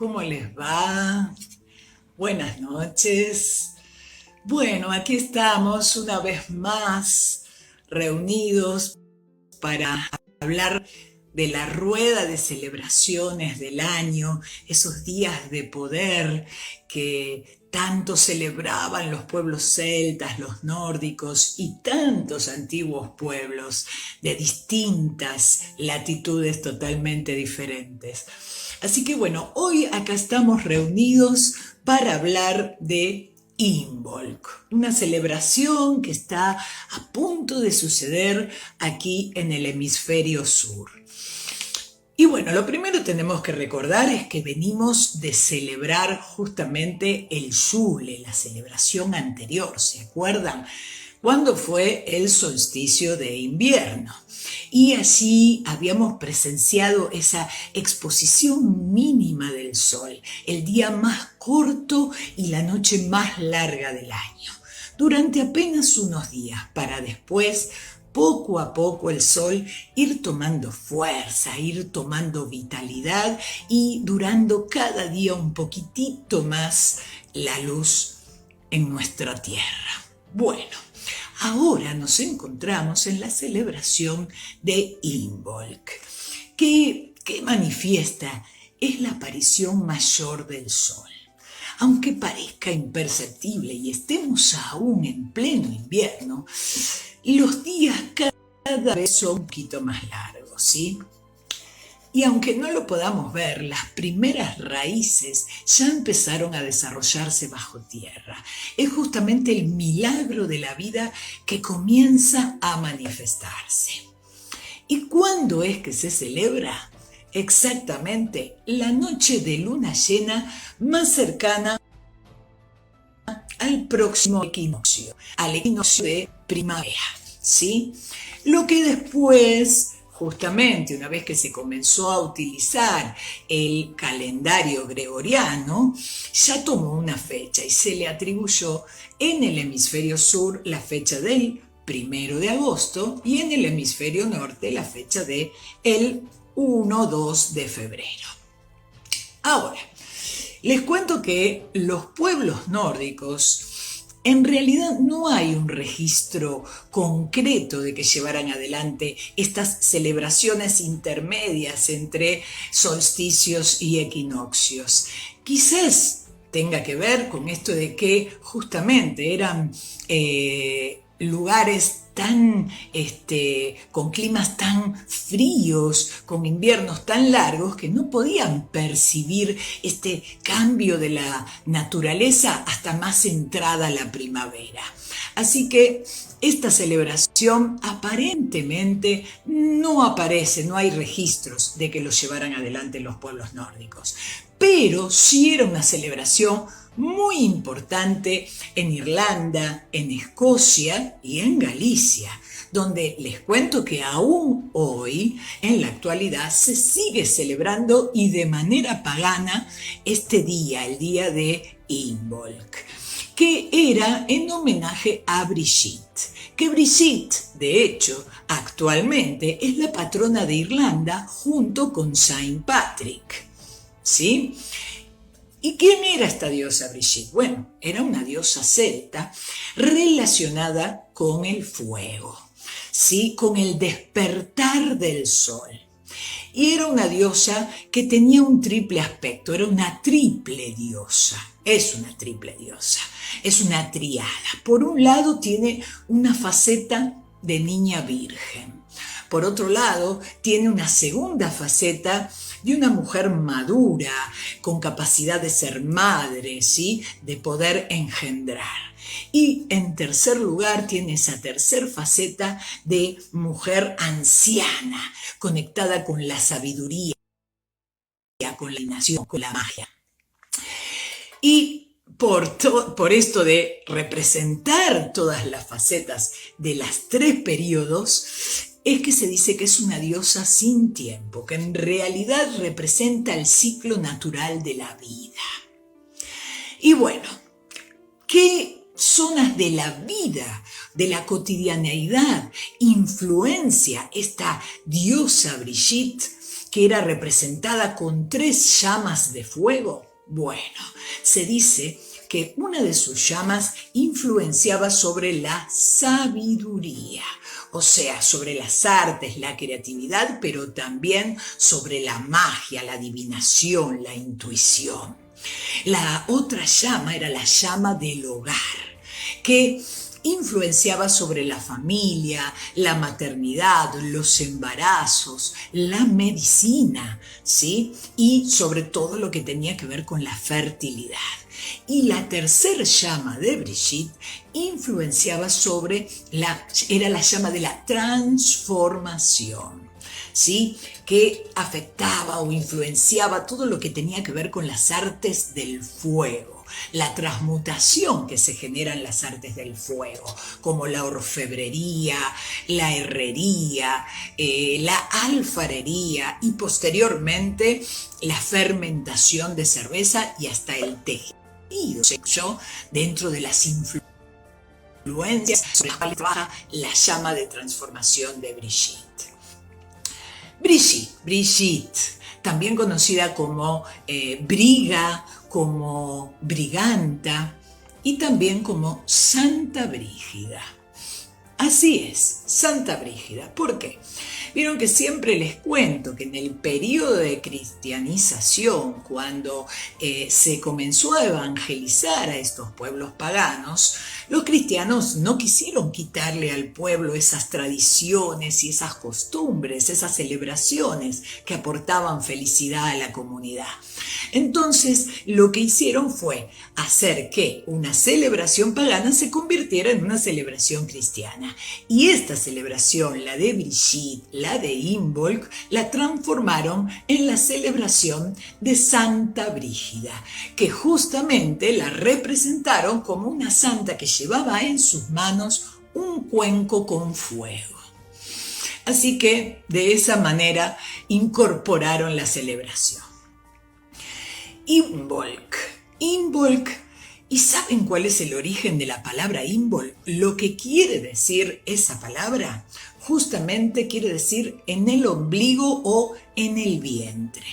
¿Cómo les va? Buenas noches. Bueno, aquí estamos una vez más reunidos para hablar de la rueda de celebraciones del año, esos días de poder que tanto celebraban los pueblos celtas, los nórdicos y tantos antiguos pueblos de distintas latitudes totalmente diferentes. Así que bueno, hoy acá estamos reunidos para hablar de Imbolc, una celebración que está a punto de suceder aquí en el hemisferio sur. Y bueno, lo primero que tenemos que recordar es que venimos de celebrar justamente el Yule, la celebración anterior, ¿se acuerdan? Cuando fue el solsticio de invierno. Y allí habíamos presenciado esa exposición mínima del sol, el día más corto y la noche más larga del año, durante apenas unos días, para después, poco a poco, el sol ir tomando fuerza, ir tomando vitalidad y durando cada día un poquitito más la luz en nuestra tierra. Bueno, ahora nos encontramos en la celebración de Imbolc, que manifiesta es la aparición mayor del sol. Aunque parezca imperceptible y estemos aún en pleno invierno, los días cada vez son un poquito más largos, ¿sí? Y aunque no lo podamos ver, las primeras raíces ya empezaron a desarrollarse bajo tierra. Es justamente el milagro de la vida que comienza a manifestarse. ¿Y cuándo es que se celebra? Exactamente la noche de luna llena más cercana al próximo equinoccio, al equinoccio de primavera, ¿sí? Lo que después, justamente una vez que se comenzó a utilizar el calendario gregoriano, ya tomó una fecha y se le atribuyó en el hemisferio sur la fecha del 1 de agosto y en el hemisferio norte la fecha del 1-2 de febrero. Ahora, les cuento que los pueblos nórdicos, en realidad no hay un registro concreto de que llevaran adelante estas celebraciones intermedias entre solsticios y equinoccios. Quizás tenga que ver con esto de que justamente eran lugares con climas tan fríos, con inviernos tan largos, que no podían percibir este cambio de la naturaleza hasta más entrada la primavera. Así que esta celebración aparentemente no aparece, no hay registros de que lo llevaran adelante los pueblos nórdicos, pero sí era una celebración muy importante en Irlanda, en Escocia y en Galicia, donde les cuento que aún hoy, en la actualidad, se sigue celebrando y de manera pagana este día, el día de Imbolc, que era en homenaje a Brigitte, que Brigitte, de hecho, actualmente es la patrona de Irlanda junto con Saint Patrick, ¿sí? ¿Y quién era esta diosa Brigitte? Bueno, era una diosa celta relacionada con el fuego, ¿sí? Con el despertar del sol. Y era una diosa que tenía un triple aspecto, era una triple diosa, es una triple diosa, es una triada. Por un lado tiene una faceta de niña virgen, por otro lado tiene una segunda faceta de una mujer madura, con capacidad de ser madre, ¿sí? De poder engendrar. Y en tercer lugar tiene esa tercer faceta de mujer anciana, conectada con la sabiduría, con la imaginación, con la magia. Y por esto de representar todas las facetas de las tres periodos, es que se dice que es una diosa sin tiempo, que en realidad representa el ciclo natural de la vida. Y bueno, ¿qué zonas de la vida, de la cotidianeidad, influencia esta diosa Brigitte que era representada con 3 llamas de fuego? Bueno, se dice que una de sus llamas influenciaba sobre la sabiduría, o sea, sobre las artes, la creatividad, pero también sobre la magia, la adivinación, la intuición. La otra llama era la llama del hogar, que influenciaba sobre la familia, la maternidad, los embarazos, la medicina, ¿sí? Y sobre todo lo que tenía que ver con la fertilidad. Y la tercera llama de Brigitte influenciaba era la llama de la transformación, ¿sí? Que afectaba o influenciaba todo lo que tenía que ver con las artes del fuego, la transmutación que se genera en las artes del fuego, como la orfebrería, la herrería, la alfarería y posteriormente la fermentación de cerveza y hasta el tejido dentro de las influencias sobre las cuales trabaja la llama de transformación de Brigitte. Brigitte, también conocida como Briga, como Briganta y también como Santa Brígida. Así es, Santa Brígida. ¿Por qué? Vieron que siempre les cuento que en el periodo de cristianización, cuando se comenzó a evangelizar a estos pueblos paganos, los cristianos no quisieron quitarle al pueblo esas tradiciones y esas costumbres, esas celebraciones que aportaban felicidad a la comunidad. Entonces, lo que hicieron fue hacer que una celebración pagana se convirtiera en una celebración cristiana. Y esta celebración, la de Brigitte, la de Imbolc, la transformaron en la celebración de Santa Brígida, que justamente la representaron como una santa que llevaba en sus manos un cuenco con fuego. Así que de esa manera incorporaron la celebración. Imbolc. ¿Y saben cuál es el origen de la palabra Imbolc? Lo que quiere decir esa palabra, justamente quiere decir en el ombligo o en el vientre.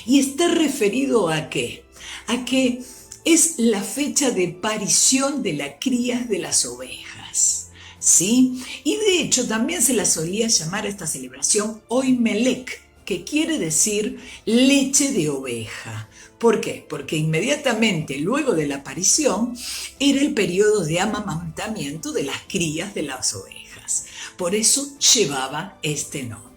¿Y está referido a qué? A que es la fecha de parición de la cría de las ovejas, ¿sí? Y de hecho también se la solía llamar a esta celebración Oimelec, que quiere decir leche de oveja. ¿Por qué? Porque inmediatamente luego de la aparición era el periodo de amamantamiento de las crías de las ovejas. Por eso llevaba este nombre.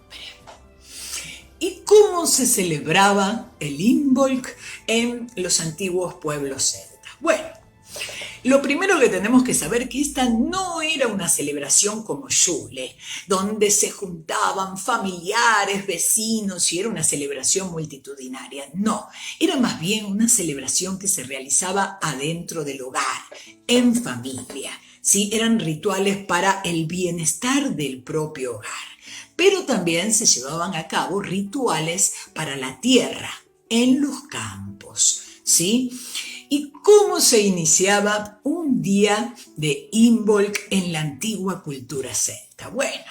¿Y cómo se celebraba el Imbolc en los antiguos pueblos celtas? Bueno, lo primero que tenemos que saber es que esta no era una celebración como Yule, donde se juntaban familiares, vecinos y era una celebración multitudinaria. No, era más bien una celebración que se realizaba adentro del hogar, en familia. ¿Sí? Eran rituales para el bienestar del propio hogar. Pero también se llevaban a cabo rituales para la tierra, en los campos, ¿sí? ¿Y cómo se iniciaba un día de Imbolc en la antigua cultura celta? Bueno,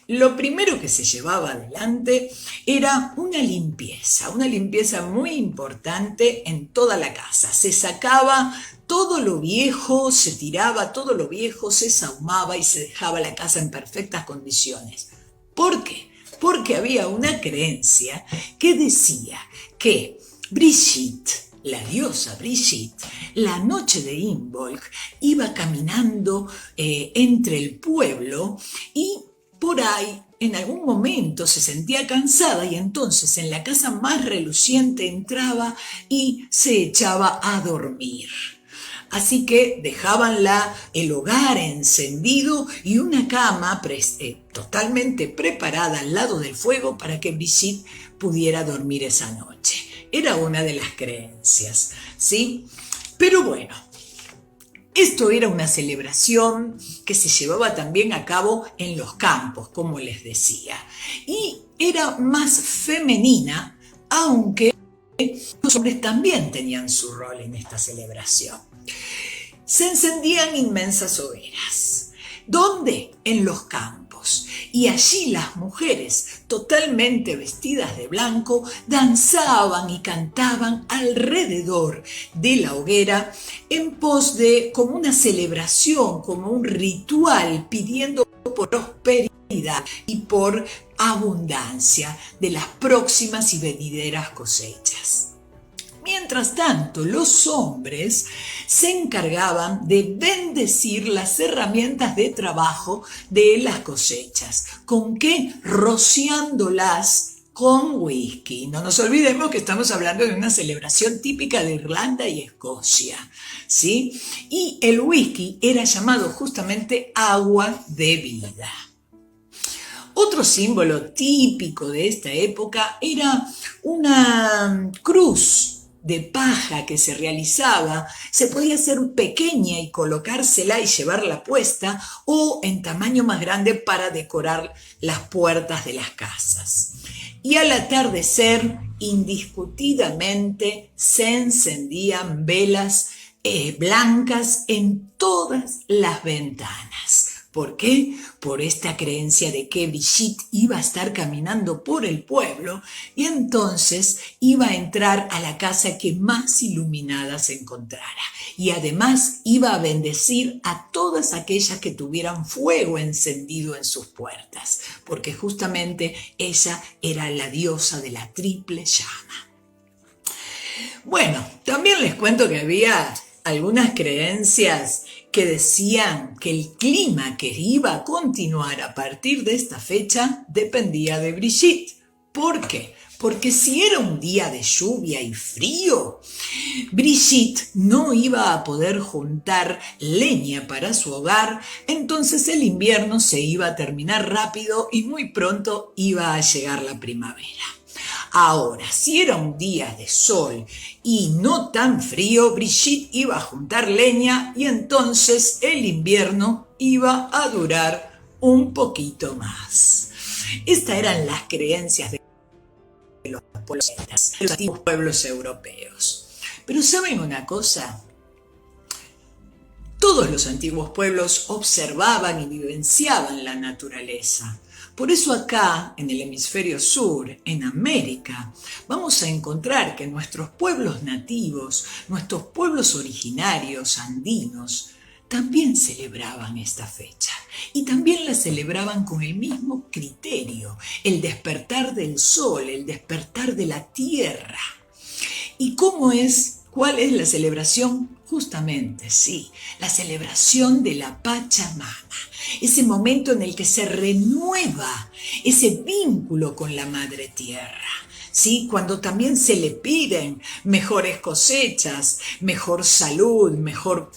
lo primero que se llevaba adelante era una limpieza muy importante en toda la casa. Se sacaba todo lo viejo, se tiraba todo lo viejo, se sahumaba y se dejaba la casa en perfectas condiciones. ¿Por qué? Porque había una creencia que decía que Brigitte, la diosa Brigitte, la noche de Imbolc, iba caminando entre el pueblo y por ahí en algún momento se sentía cansada y entonces en la casa más reluciente entraba y se echaba a dormir. Así que dejaban el hogar encendido y una cama totalmente preparada al lado del fuego para que Brigitte pudiera dormir esa noche. Era una de las creencias, ¿sí? Pero bueno, esto era una celebración que se llevaba también a cabo en los campos, como les decía, y era más femenina, aunque los hombres también tenían su rol en esta celebración. Se encendían inmensas hogueras. ¿Dónde? En los campos. Y allí las mujeres totalmente vestidas de blanco, danzaban y cantaban alrededor de la hoguera en pos de, como una celebración, como un ritual, pidiendo por prosperidad y por abundancia de las próximas y venideras cosechas. Mientras tanto, los hombres se encargaban de bendecir las herramientas de trabajo de las cosechas. ¿Con qué? Rociándolas con whisky. No nos olvidemos que estamos hablando de una celebración típica de Irlanda y Escocia, ¿sí? Y el whisky era llamado justamente agua de vida. Otro símbolo típico de esta época era una cruz de paja que se realizaba. Se podía hacer pequeña y colocársela y llevarla puesta, o en tamaño más grande para decorar las puertas de las casas. Y al atardecer, indiscutidamente, se encendían velas blancas en todas las ventanas. ¿Por qué? Por esta creencia de que Brigitte iba a estar caminando por el pueblo y entonces iba a entrar a la casa que más iluminada se encontrara. Y además iba a bendecir a todas aquellas que tuvieran fuego encendido en sus puertas, porque justamente ella era la diosa de la triple llama. Bueno, también les cuento que había algunas creencias que decían que el clima que iba a continuar a partir de esta fecha dependía de Brigitte. ¿Por qué? Porque si era un día de lluvia y frío, Brigitte no iba a poder juntar leña para su hogar, entonces el invierno se iba a terminar rápido y muy pronto iba a llegar la primavera. Ahora, si era un día de sol y no tan frío, Brigitte iba a juntar leña y entonces el invierno iba a durar un poquito más. Estas eran las creencias de los antiguos pueblos europeos. Pero ¿saben una cosa? Todos los antiguos pueblos observaban y vivenciaban la naturaleza. Por eso acá, en el hemisferio sur, en América, vamos a encontrar que nuestros pueblos nativos, nuestros pueblos originarios andinos, también celebraban esta fecha. Y también la celebraban con el mismo criterio, el despertar del sol, el despertar de la tierra. ¿Y cómo es? ¿Cuál es la celebración? Justamente, sí, la celebración de la Pachamama, ese momento en el que se renueva ese vínculo con la Madre Tierra, ¿sí? Cuando también se le piden mejores cosechas, mejor salud, mejor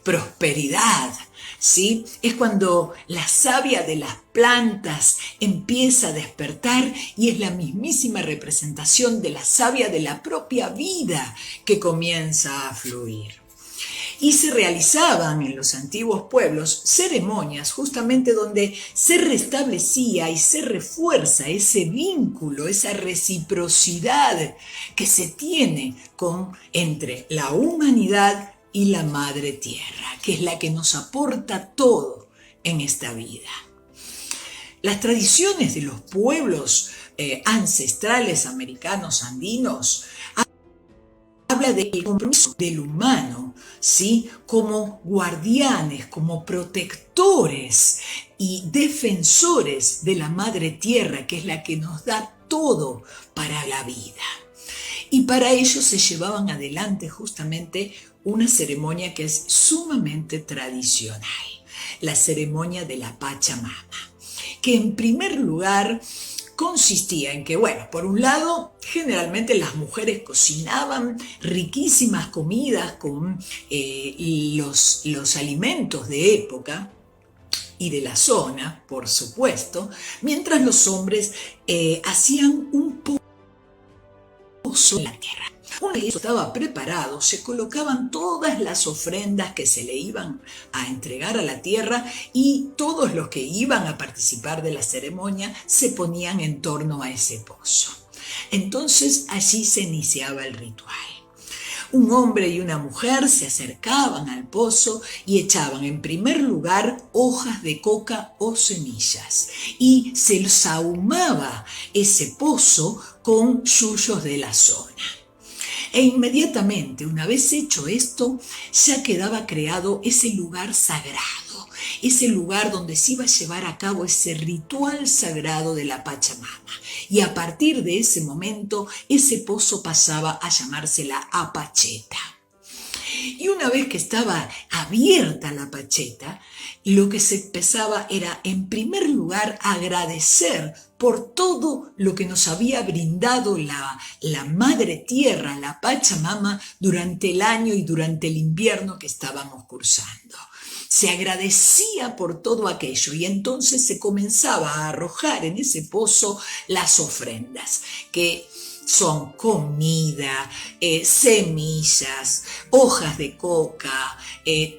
prosperidad, ¿sí? Es cuando la savia de las plantas empieza a despertar y es la mismísima representación de la savia de la propia vida que comienza a fluir. Y se realizaban en los antiguos pueblos ceremonias justamente donde se restablecía y se refuerza ese vínculo, esa reciprocidad que se tiene entre la humanidad y la Madre Tierra, que es la que nos aporta todo en esta vida. Las tradiciones de los pueblos ancestrales americanos andinos habla del compromiso del humano, ¿sí? Como guardianes, como protectores y defensores de la Madre Tierra, que es la que nos da todo para la vida. Y para ello se llevaban adelante justamente una ceremonia que es sumamente tradicional, la ceremonia de la Pachamama, que en primer lugar consistía en que, bueno, por un lado, generalmente las mujeres cocinaban riquísimas comidas con los alimentos de época y de la zona, por supuesto, mientras los hombres hacían un pozo en la tierra. Una vez que eso estaba preparado, se colocaban todas las ofrendas que se le iban a entregar a la tierra y todos los que iban a participar de la ceremonia se ponían en torno a ese pozo. Entonces allí se iniciaba el ritual. Un hombre y una mujer se acercaban al pozo y echaban en primer lugar hojas de coca o semillas y se sahumaba ese pozo con yuyos de la zona. E inmediatamente, una vez hecho esto, ya quedaba creado ese lugar sagrado, ese lugar donde se iba a llevar a cabo ese ritual sagrado de la Pachamama. Y a partir de ese momento, ese pozo pasaba a llamarse la Apacheta. Y una vez que estaba abierta la pacheta, lo que se empezaba era, en primer lugar, agradecer por todo lo que nos había brindado la Madre Tierra, la Pachamama, durante el año y durante el invierno que estábamos cursando. Se agradecía por todo aquello y entonces se comenzaba a arrojar en ese pozo las ofrendas, que son comida, semillas, hojas de coca,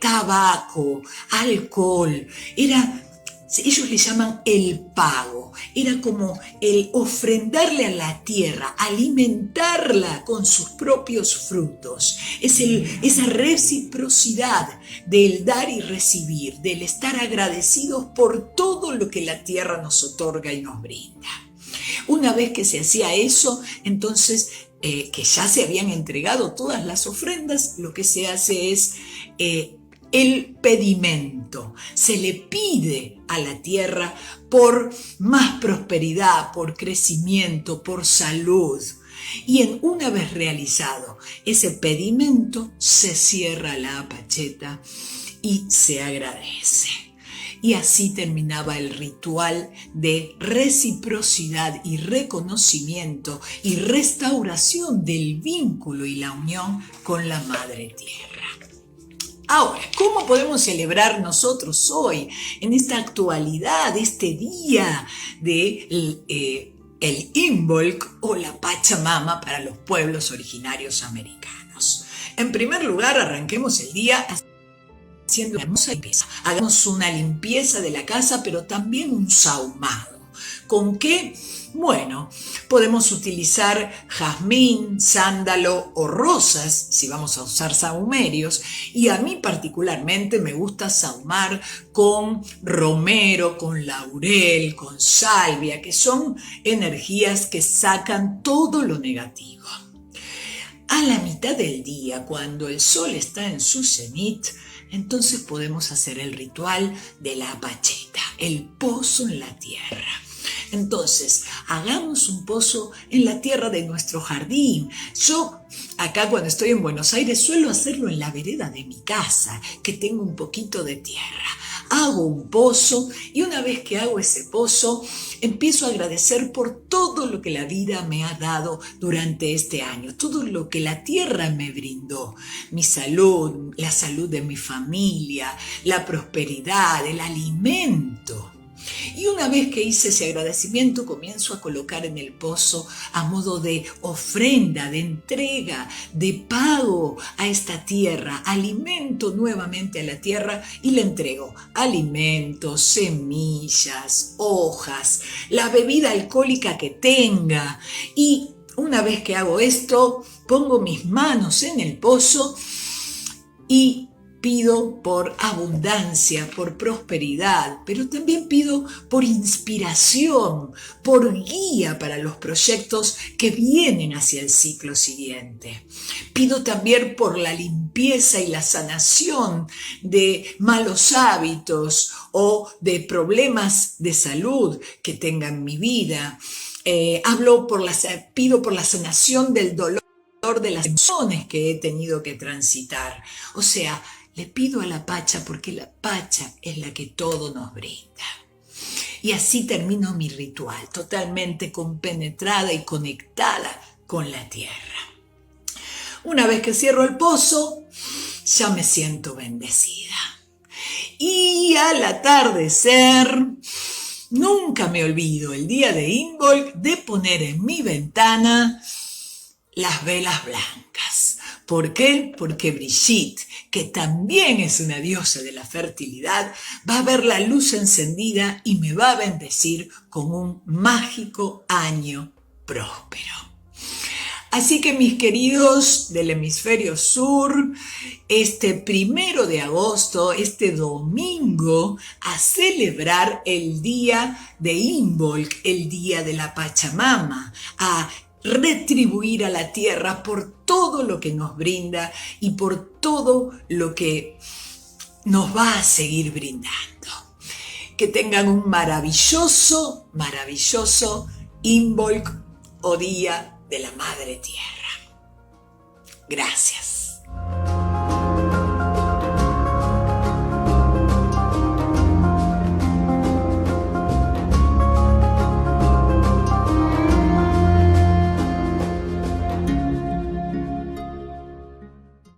tabaco, alcohol. Ellos le llaman el pago. Era como el ofrendarle a la tierra, alimentarla con sus propios frutos. Esa reciprocidad del dar y recibir, del estar agradecidos por todo lo que la tierra nos otorga y nos brinda. Una vez que se hacía eso, entonces, que ya se habían entregado todas las ofrendas, lo que se hace es el pedimento. Se le pide a la tierra por más prosperidad, por crecimiento, por salud. Y una vez realizado ese pedimento, se cierra la apacheta y se agradece. Y así terminaba el ritual de reciprocidad y reconocimiento y restauración del vínculo y la unión con la Madre Tierra. Ahora, ¿cómo podemos celebrar nosotros hoy, en esta actualidad, este día de el Imbolc o la Pachamama para los pueblos originarios americanos? En primer lugar, arranquemos el día haciendo una hermosa limpieza. Hagamos una limpieza de la casa, pero también un sahumado. ¿Con qué? Bueno, podemos utilizar jazmín, sándalo o rosas, si vamos a usar sahumerios, y a mí particularmente me gusta sahumar con romero, con laurel, con salvia, que son energías que sacan todo lo negativo. A la mitad del día, cuando el sol está en su cenit, entonces podemos hacer el ritual de la apacheta, el pozo en la tierra. Entonces, hagamos un pozo en la tierra de nuestro jardín. Yo, acá cuando estoy en Buenos Aires, suelo hacerlo en la vereda de mi casa, que tengo un poquito de tierra. Hago un pozo y una vez que hago ese pozo, empiezo a agradecer por todo lo que la vida me ha dado durante este año, todo lo que la tierra me brindó, mi salud, la salud de mi familia, la prosperidad, el alimento. Y una vez que hice ese agradecimiento, comienzo a colocar en el pozo a modo de ofrenda, de entrega, de pago a esta tierra. Alimento nuevamente a la tierra y le entrego alimentos, semillas, hojas, la bebida alcohólica que tenga. Y una vez que hago esto, pongo mis manos en el pozo y pido por abundancia, por prosperidad, pero también pido por inspiración, por guía para los proyectos que vienen hacia el ciclo siguiente. Pido también por la limpieza y la sanación de malos hábitos o de problemas de salud que tenga en mi vida. Pido por la sanación del dolor de las emociones que he tenido que transitar. O sea, le pido a la Pacha porque la Pacha es la que todo nos brinda. Y así termino mi ritual, totalmente compenetrada y conectada con la tierra. Una vez que cierro el pozo, ya me siento bendecida. Y al atardecer, nunca me olvido el día de Imbolc de poner en mi ventana las velas blancas. ¿Por qué? Porque Brigitte, que también es una diosa de la fertilidad, va a ver la luz encendida y me va a bendecir con un mágico año próspero. Así que mis queridos del hemisferio sur, este 1 de agosto, este domingo, a celebrar el día de Imbolc, el día de la Pachamama, a retribuir a la tierra por todo lo que nos brinda y por todo lo que nos va a seguir brindando. Que tengan un maravilloso, maravilloso Imbolc o Día de la Madre Tierra. Gracias.